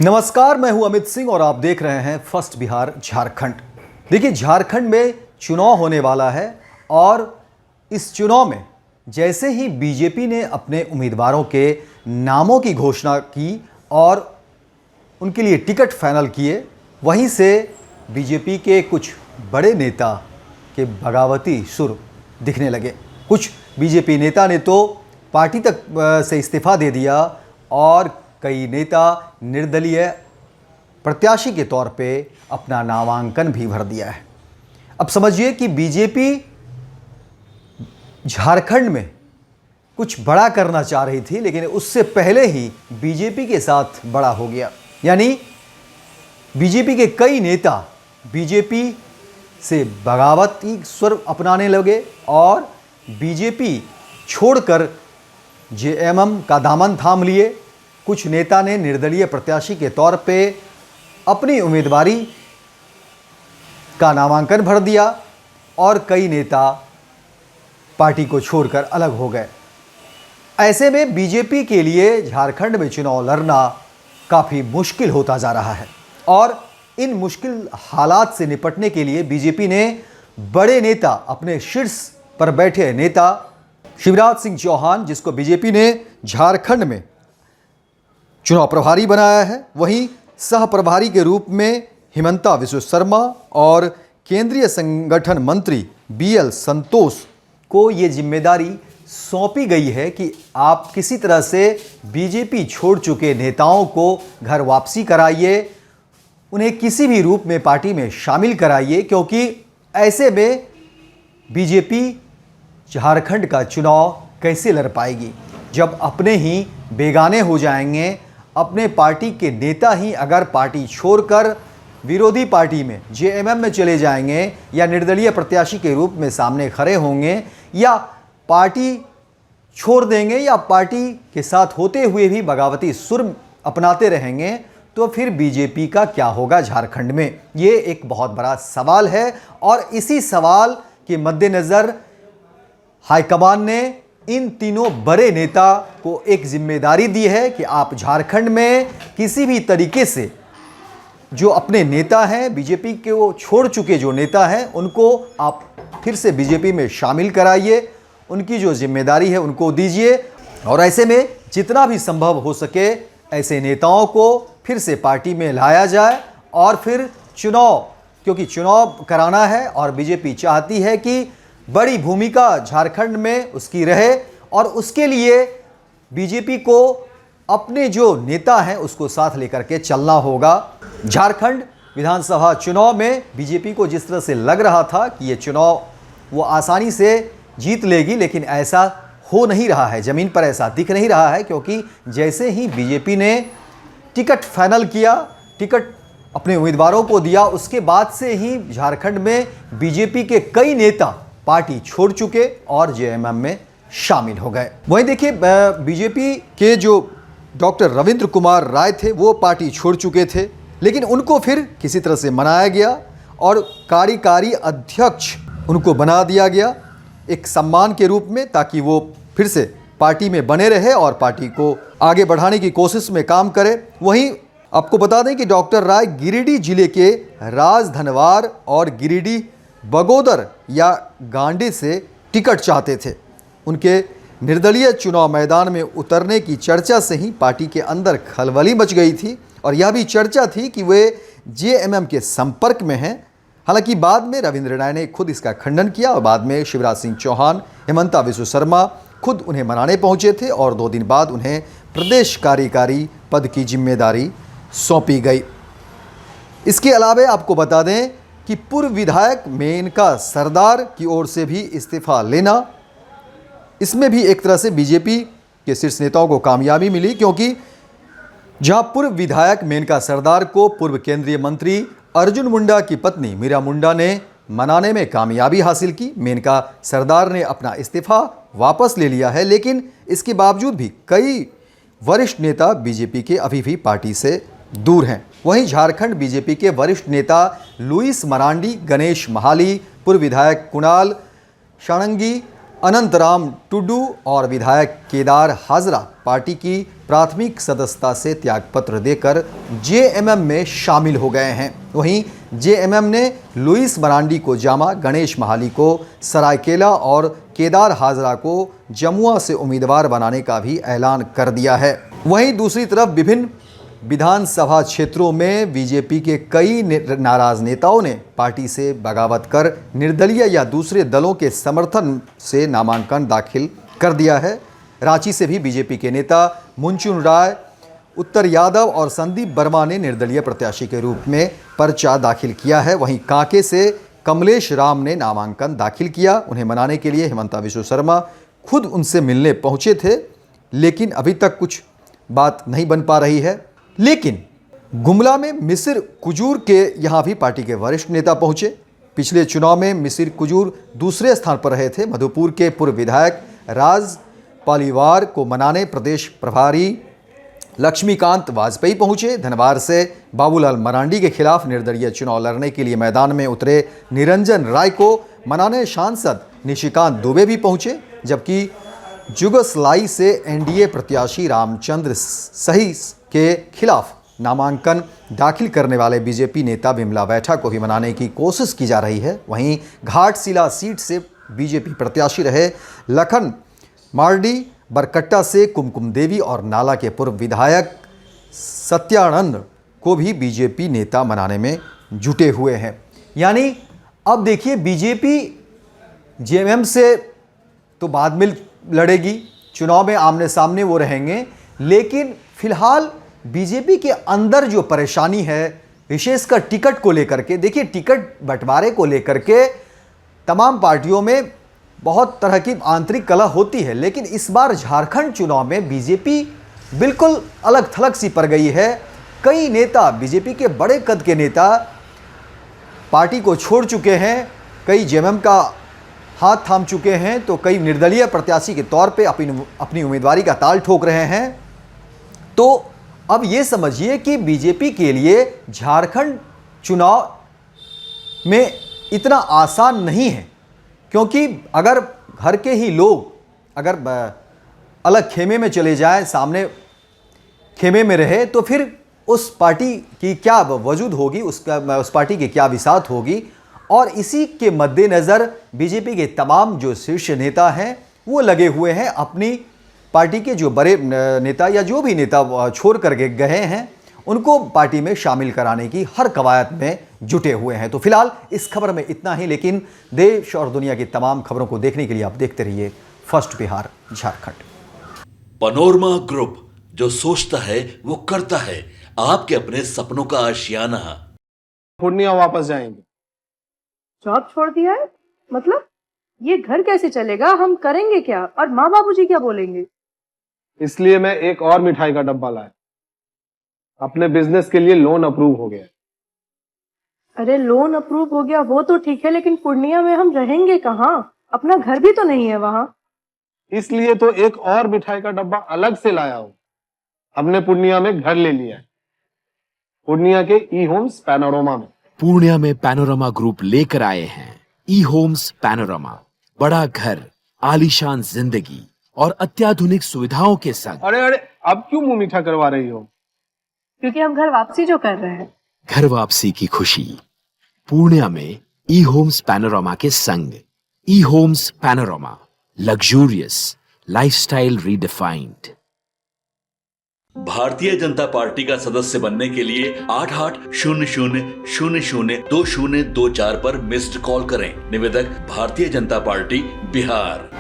नमस्कार, मैं हूं अमित सिंह और आप देख रहे हैं फर्स्ट बिहार झारखंड। देखिए, झारखंड में चुनाव होने वाला है और इस चुनाव में जैसे ही बीजेपी ने अपने उम्मीदवारों के नामों की घोषणा की और उनके लिए टिकट फाइनल किए, वहीं से बीजेपी के कुछ बड़े नेता के बगावती सुर दिखने लगे। कुछ बीजेपी नेता ने तो पार्टी तक से इस्तीफा दे दिया और कई नेता निर्दलीय प्रत्याशी के तौर पे अपना नामांकन भी भर दिया है। अब समझिए कि बीजेपी झारखंड में कुछ बड़ा करना चाह रही थी, लेकिन उससे पहले ही बीजेपी के साथ बड़ा हो गया। यानी बीजेपी के कई नेता बीजेपी से बगावती स्वर अपनाने लगे और बीजेपी छोड़कर जेएमएम का दामन थाम लिए। कुछ नेता ने निर्दलीय प्रत्याशी के तौर पे अपनी उम्मीदवारी का नामांकन भर दिया और कई नेता पार्टी को छोड़कर अलग हो गए। ऐसे में बीजेपी के लिए झारखंड में चुनाव लड़ना काफ़ी मुश्किल होता जा रहा है और इन मुश्किल हालात से निपटने के लिए बीजेपी ने बड़े नेता, अपने शीर्ष पर बैठे नेता शिवराज सिंह चौहान, जिसको बीजेपी ने झारखंड में चुनाव प्रभारी बनाया है, वहीं सह प्रभारी के रूप में हिमंता विश्व शर्मा और केंद्रीय संगठन मंत्री बीएल संतोष को ये जिम्मेदारी सौंपी गई है कि आप किसी तरह से बीजेपी छोड़ चुके नेताओं को घर वापसी कराइए, उन्हें किसी भी रूप में पार्टी में शामिल कराइए, क्योंकि ऐसे में बीजेपी झारखंड का चुनाव कैसे लड़ पाएगी जब अपने ही बेगाने हो जाएंगे। अपने पार्टी के नेता ही अगर पार्टी छोड़कर विरोधी पार्टी में जेएमएम में चले जाएंगे या निर्दलीय प्रत्याशी के रूप में सामने खड़े होंगे या पार्टी छोड़ देंगे या पार्टी के साथ होते हुए भी बगावती सुर अपनाते रहेंगे, तो फिर बीजेपी का क्या होगा झारखंड में? ये एक बहुत बड़ा सवाल है और इसी सवाल के मद्देनज़र हाईकमान ने इन तीनों बड़े नेता को एक जिम्मेदारी दी है कि आप झारखंड में किसी भी तरीके से जो अपने नेता हैं, बीजेपी के वो छोड़ चुके जो नेता हैं, उनको आप फिर से बीजेपी में शामिल कराइए, उनकी जो जिम्मेदारी है उनको दीजिए और ऐसे में जितना भी संभव हो सके ऐसे नेताओं को फिर से पार्टी में लाया जाए और फिर चुनाव, क्योंकि चुनाव कराना है और बीजेपी चाहती है कि बड़ी भूमिका झारखंड में उसकी रहे और उसके लिए बीजेपी को अपने जो नेता हैं उसको साथ लेकर के चलना होगा। झारखंड विधानसभा चुनाव में बीजेपी को जिस तरह से लग रहा था कि ये चुनाव वो आसानी से जीत लेगी, लेकिन ऐसा हो नहीं रहा है, ज़मीन पर ऐसा दिख नहीं रहा है, क्योंकि जैसे ही बीजेपी ने टिकट फाइनल किया, टिकट अपने उम्मीदवारों को दिया, उसके बाद से ही झारखंड में बीजेपी के कई नेता पार्टी छोड़ चुके और जेएमएम में शामिल हो गए। वहीं देखिए, बीजेपी के जो डॉक्टर रविंद्र कुमार राय थे वो पार्टी छोड़ चुके थे, लेकिन उनको फिर किसी तरह से मनाया गया और कार्यकारी अध्यक्ष उनको बना दिया गया एक सम्मान के रूप में, ताकि वो फिर से पार्टी में बने रहे और पार्टी को आगे बढ़ाने की कोशिश में काम करे। वहीं आपको बता दें कि डॉक्टर राय गिरिडीह जिले के राजधनवार और गिरिडीह बगोदर या गांडी से टिकट चाहते थे। उनके निर्दलीय चुनाव मैदान में उतरने की चर्चा से ही पार्टी के अंदर खलबली मच गई थी और यह भी चर्चा थी कि वे जेएमएम के संपर्क में हैं। हालांकि बाद में रविंद्र राय ने खुद इसका खंडन किया और बाद में शिवराज सिंह चौहान, हिमंता विश्व शर्मा खुद उन्हें मनाने पहुंचे थे और 2 दिन बाद उन्हें प्रदेश कार्यकारी पद की जिम्मेदारी सौंपी गई। इसके अलावा आपको बता दें कि पूर्व विधायक मेनका सरदार की ओर से भी इस्तीफा लेना, इसमें भी एक तरह से बीजेपी के शीर्ष नेताओं को कामयाबी मिली, क्योंकि जहां पूर्व विधायक मेनका सरदार को पूर्व केंद्रीय मंत्री अर्जुन मुंडा की पत्नी मीरा मुंडा ने मनाने में कामयाबी हासिल की। मेनका सरदार ने अपना इस्तीफा वापस ले लिया है, लेकिन इसके बावजूद भी कई वरिष्ठ नेता बीजेपी के अभी भी पार्टी से दूर हैं। वहीं झारखंड बीजेपी के वरिष्ठ नेता लुइस मरांडी, गणेश महाली, पूर्व विधायक कुणाल शाणंगी अनंतराम टुडू और विधायक केदार हाजरा पार्टी की प्राथमिक सदस्यता से त्यागपत्र देकर जेएमएम में शामिल हो गए हैं। वहीं जेएमएम ने लुइस मरांडी को जामा, गणेश महाली को सरायकेला और केदार हाजरा को जमुआ से उम्मीदवार बनाने का भी ऐलान कर दिया है। वहीं दूसरी तरफ विभिन्न विधानसभा क्षेत्रों में बीजेपी के कई नाराज नेताओं ने पार्टी से बगावत कर निर्दलीय या दूसरे दलों के समर्थन से नामांकन दाखिल कर दिया है। रांची से भी बीजेपी के नेता मुनचुन राय, उत्तर यादव और संदीप वर्मा ने निर्दलीय प्रत्याशी के रूप में पर्चा दाखिल किया है। वहीं कांके से कमलेश राम ने नामांकन दाखिल किया। उन्हें मनाने के लिए हिमंता विश्व शर्मा खुद उनसे मिलने पहुंचे थे, लेकिन अभी तक कुछ बात नहीं बन पा रही है। लेकिन गुमला में मिसिर कुजूर के यहाँ भी पार्टी के वरिष्ठ नेता पहुंचे। पिछले चुनाव में मिसिर कुजूर दूसरे स्थान पर रहे थे। मधुपुर के पूर्व विधायक राज पालीवार को मनाने प्रदेश प्रभारी लक्ष्मीकांत वाजपेयी पहुंचे। धनबाद से बाबूलाल मरांडी के खिलाफ निर्दलीय चुनाव लड़ने के लिए मैदान में उतरे निरंजन राय को मनाने सांसद निशिकांत दुबे भी पहुंचे। जबकि जुगसलाई से एनडीए प्रत्याशी रामचंद्र सही के खिलाफ नामांकन दाखिल करने वाले बीजेपी नेता बिमला बैठा को भी मनाने की कोशिश की जा रही है। वहीं घाटशिला सीट से बीजेपी प्रत्याशी रहे लखन मार्डी, बरकट्टा से कुमकुम देवी और नाला के पूर्व विधायक सत्यानंद को भी बीजेपी नेता मनाने में जुटे हुए हैं। यानी अब देखिए, बीजेपी जेएमएम से तो बाद में लड़ेगी, चुनाव में आमने सामने वो रहेंगे, लेकिन फिलहाल बीजेपी के अंदर जो परेशानी है, विशेषकर टिकट को लेकर के, देखिए टिकट बंटवारे को लेकर के तमाम पार्टियों में बहुत तरह की आंतरिक कलह होती है, लेकिन इस बार झारखंड चुनाव में बीजेपी बिल्कुल अलग थलग सी पड़ गई है। कई नेता, बीजेपी के बड़े कद के नेता पार्टी को छोड़ चुके हैं, कई जेएमएम का हाथ थाम चुके हैं, तो कई निर्दलीय प्रत्याशी के तौर पे अपनी उम्मीदवारी का ताल ठोक रहे हैं। तो अब ये समझिए कि बीजेपी के लिए झारखंड चुनाव में इतना आसान नहीं है, क्योंकि अगर घर के ही लोग अगर अलग खेमे में चले जाएं, सामने खेमे में रहे, तो फिर उस पार्टी की क्या वजूद होगी, उस पार्टी की क्या बिसात होगी। और इसी के मद्देनज़र बीजेपी के तमाम जो शीर्ष नेता हैं वो लगे हुए हैं अपनी पार्टी के जो बड़े नेता या जो भी नेता छोड़ कर गए हैं उनको पार्टी में शामिल कराने की हर कवायद में जुटे हुए हैं। तो फिलहाल इस खबर में इतना ही, लेकिन देश और दुनिया की तमाम खबरों को देखने के लिए आप देखते रहिए first Bihar Jharkhand. Panorama group, जो सोचता है वो करता है। आपके अपने सपनों का आशियाना। पूर्णिया वापस जाएंगे। जॉब छोड़ दिया है? मतलब ये घर कैसे चलेगा? हम करेंगे क्या? और माँ बाबूजी क्या बोलेंगे? इसलिए मैं एक और मिठाई का डब्बा लाया। अपने बिजनेस के लिए लोन अप्रूव हो गया। अरे लोन अप्रूव हो गया वो तो ठीक है, लेकिन पूर्णिया में हम रहेंगे कहाँ? अपना घर भी तो नहीं है वहाँ। इसलिए तो एक और मिठाई का डब्बा अलग से लाया हूँ। हमने पूर्णिया में घर ले लिया है, पूर्णिया के ई होम्स पैनोरमा में। पूर्णिया में पैनोरमा ग्रुप लेकर आए हैं ई होम्स पैनोरमा। बड़ा घर, आलीशान जिंदगी और अत्याधुनिक सुविधाओं के संग। अरे अब क्यों मुंह मीठा करवा रही हो? क्योंकि हम घर वापसी जो कर रहे हैं। घर वापसी की खुशी पूर्णिया में ई होम्स पैनोरमा के संग। E homes panorama, luxurious lifestyle redefined. Bharatiya Janata party का सदस्य बनने के लिए 8800002024 पर मिस्ड कॉल करें। निवेदक भारतीय जनता पार्टी बिहार।